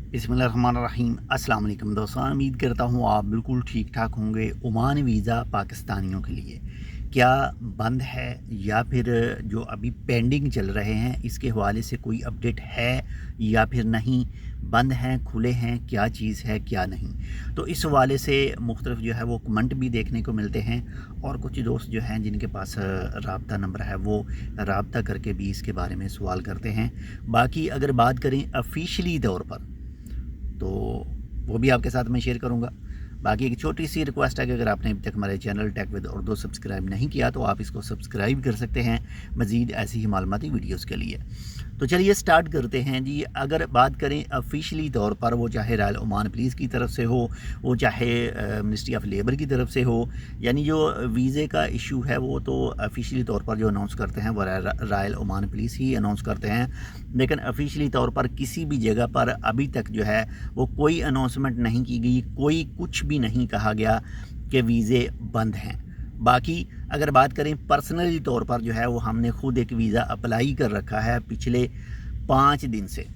बिस्मिल्लाहिर्रहमानिर्रहीम। अस्सलाम वालेकुम दोस्तों, उम्मीद करता हूँ आप बिल्कुल ठीक ठाक होंगे। ओमान वीज़ा पाकिस्तानियों के लिए क्या बंद है या फिर जो अभी पेंडिंग चल रहे हैं इसके हवाले से कोई अपडेट है या फिर नहीं, बंद हैं खुले हैं, क्या चीज़ है क्या नहीं। तो इस हवाले से मुख्तलिफ जो है वो कमेंट भी देखने को मिलते हैं और कुछ दोस्त जो हैं जिनके पास राब्ता नंबर है वो राब्ता करके भी इसके बारे में सवाल करते हैं। बाकी अगर बात करें ऑफिशियली तौर पर तो वो भी आपके साथ मैं शेयर करूंगा। बाकी एक छोटी सी रिक्वेस्ट है कि अगर आपने अभी तक हमारे channel tech with Urdu subscribe नहीं किया तो आप इसको सब्सक्राइब कर सकते हैं मज़ीद ऐसी ही मालूमाती वीडियोस के लिए। तो चलिए स्टार्ट करते हैं जी। अगर बात करें ऑफिशियली तौर पर, वो चाहे रॉयल ओमान पुलिस की तरफ से हो, वो चाहे मिनिस्ट्री ऑफ लेबर की तरफ से हो, यानी जो वीज़े का इशू है वो तो ऑफिशियली तौर पर जो अनाउंस करते हैं वो रॉयल ओमान पुलिस ही अनाउंस करते हैं। लेकिन ऑफिशियली तौर पर किसी भी जगह पर अभी तक जो है वो कोई अनाउंसमेंट नहीं की गई, कोई कुछ भी नहीं कहा गया कि वीज़े बंद हैं। बाकी अगर बात करें पर्सनली तौर पर जो है वो हमने खुद एक वीज़ा अप्लाई कर रखा है पिछले 5 दिन से।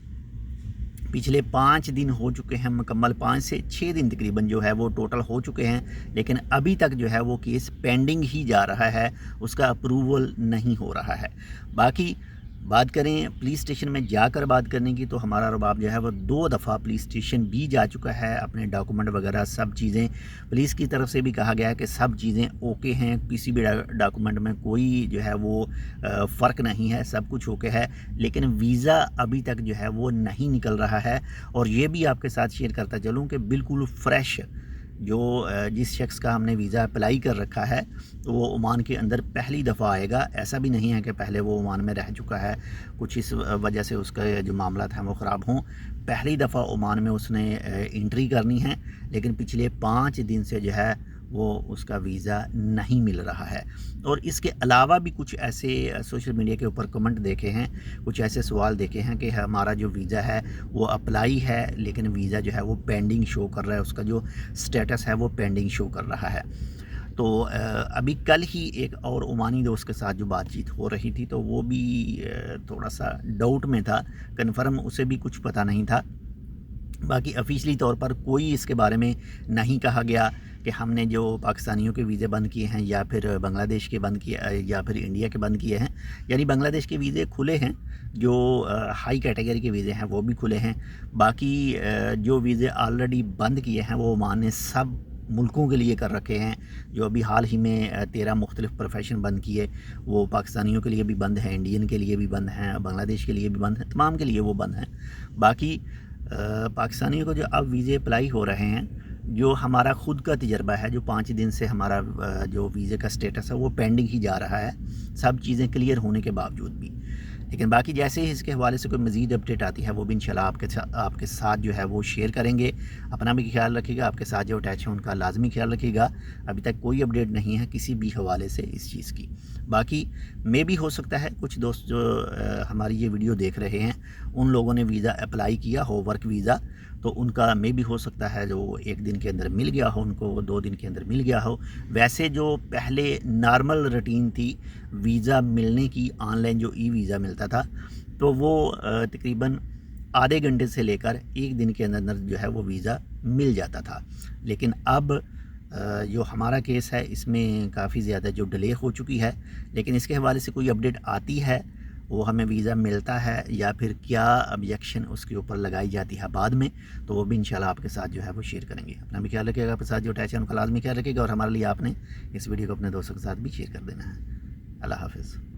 पिछले 5 दिन हो चुके हैं मुकम्मल, 5 से 6 दिन तकरीबन जो है वो टोटल हो चुके हैं, लेकिन अभी तक जो है वो केस पेंडिंग ही जा रहा है, उसका अप्रूवल नहीं हो रहा है। बाकी बात करें पुलिस स्टेशन में जाकर बात करने की तो हमारा रबाब जो है वो 2 दफ़ा पुलिस स्टेशन भी जा चुका है। अपने डॉक्यूमेंट वगैरह सब चीज़ें पुलिस की तरफ से भी कहा गया है कि सब चीज़ें ओके हैं, किसी भी डॉक्यूमेंट में कोई जो है वो फ़र्क नहीं है, सब कुछ ओके है। लेकिन वीज़ा अभी तक जो है वो नहीं निकल रहा है। और ये भी आपके साथ शेयर करता चलूँ कि बिल्कुल फ्रेश जो जिस शख्स का हमने वीज़ा अप्लाई कर रखा है तो वो ओमान के अंदर पहली दफ़ा आएगा। ऐसा भी नहीं है कि पहले वो ओमान में रह चुका है, कुछ इस वजह से उसका जो मामला हैं वो ख़राब हों। पहली दफ़ा ओमान में उसने एंट्री करनी है, लेकिन पिछले 5 दिन से जो है वो उसका वीज़ा नहीं मिल रहा है। और इसके अलावा भी कुछ ऐसे सोशल मीडिया के ऊपर कमेंट देखे हैं, कुछ ऐसे सवाल देखे हैं कि हमारा जो वीज़ा है वो अप्लाई है लेकिन वीज़ा जो है वो पेंडिंग शो कर रहा है, उसका जो स्टेटस है वो पेंडिंग शो कर रहा है। तो अभी कल ही एक और ओमानी दोस्त के साथ जो बातचीत हो रही थी तो वो भी थोड़ा सा डाउट में था, कन्फर्म उसे भी कुछ पता नहीं था। बाकी ऑफिशियली तौर पर कोई इसके बारे में नहीं कहा गया कि हमने जो पाकिस्तानियों के वीज़े बंद किए हैं या फिर बांग्लादेश के बंद किए या फिर इंडिया के बंद किए हैं। यानी बांग्लादेश के वीज़े खुले हैं, जो हाई कैटेगरी के वीज़े हैं वो भी खुले हैं। बाकी जो वीज़े ऑलरेडी बंद किए हैं वो ओमान ने सब मुल्कों के लिए कर रखे हैं। जो अभी हाल ही में 13 मुख्तलिफ प्रोफेशन बंद किए वो पाकिस्तानियों के लिए भी बंद हैं, इंडियन के लिए भी बंद हैं, बांग्लादेश के लिए भी बंद हैं, तमाम के लिए वो बंद हैं। बाकी पाकिस्तानियों को जो अब वीज़े अप्लाई हो रहे हैं, जो हमारा ख़ुद का तजर्बा है, जो 5 दिन से हमारा जो वीज़े का स्टेटस है वो पेंडिंग ही जा रहा है, सब चीज़ें क्लियर होने के बावजूद भी। लेकिन बाकी जैसे ही इसके हवाले से कोई मज़ीद अपडेट आती है वो भी इंशाल्लाह आपके साथ जो है वो शेयर करेंगे। अपना भी ख्याल रखिएगा, आपके साथ जो अटैच है उनका लाजमी ख्याल रखिएगा। अभी तक कोई अपडेट नहीं है किसी भी हवाले से इस चीज़ की। बाकी मे भी हो सकता है कुछ दोस्त जो हमारी ये वीडियो देख रहे हैं उन लोगों ने वीज़ा अप्लाई किया हो, वर्क वीज़ा, तो उनका मे भी हो सकता है जो 1 दिन के अंदर मिल गया हो, उनको 2 दिन के अंदर मिल गया हो। वैसे जो पहले नॉर्मल रूटीन थी वीज़ा मिलने की, ऑनलाइन जो ई वीज़ा मिलता था तो वो तकरीबन आधे घंटे से लेकर 1 दिन के अंदर जो है वो वीज़ा मिल जाता था। लेकिन अब जो हमारा केस है इसमें काफ़ी ज़्यादा जो डिले हो चुकी है। लेकिन इसके हवाले से कोई अपडेट आती है, वो हमें वीज़ा मिलता है या फिर क्या ऑब्जेक्शन उसके ऊपर लगाई जाती है बाद में, तो वो भी इंशाल्लाह आपके साथ जो है वो शेयर करेंगे। अपना भी ख्याल रखिएगा, आपके साथ जो अटैच है उनका लाजमी ख्याल रखिएगा और हमारे लिए आपने इस वीडियो को अपने दोस्तों के साथ भी शेयर कर देना है। अल्लाह हाफ़िज़।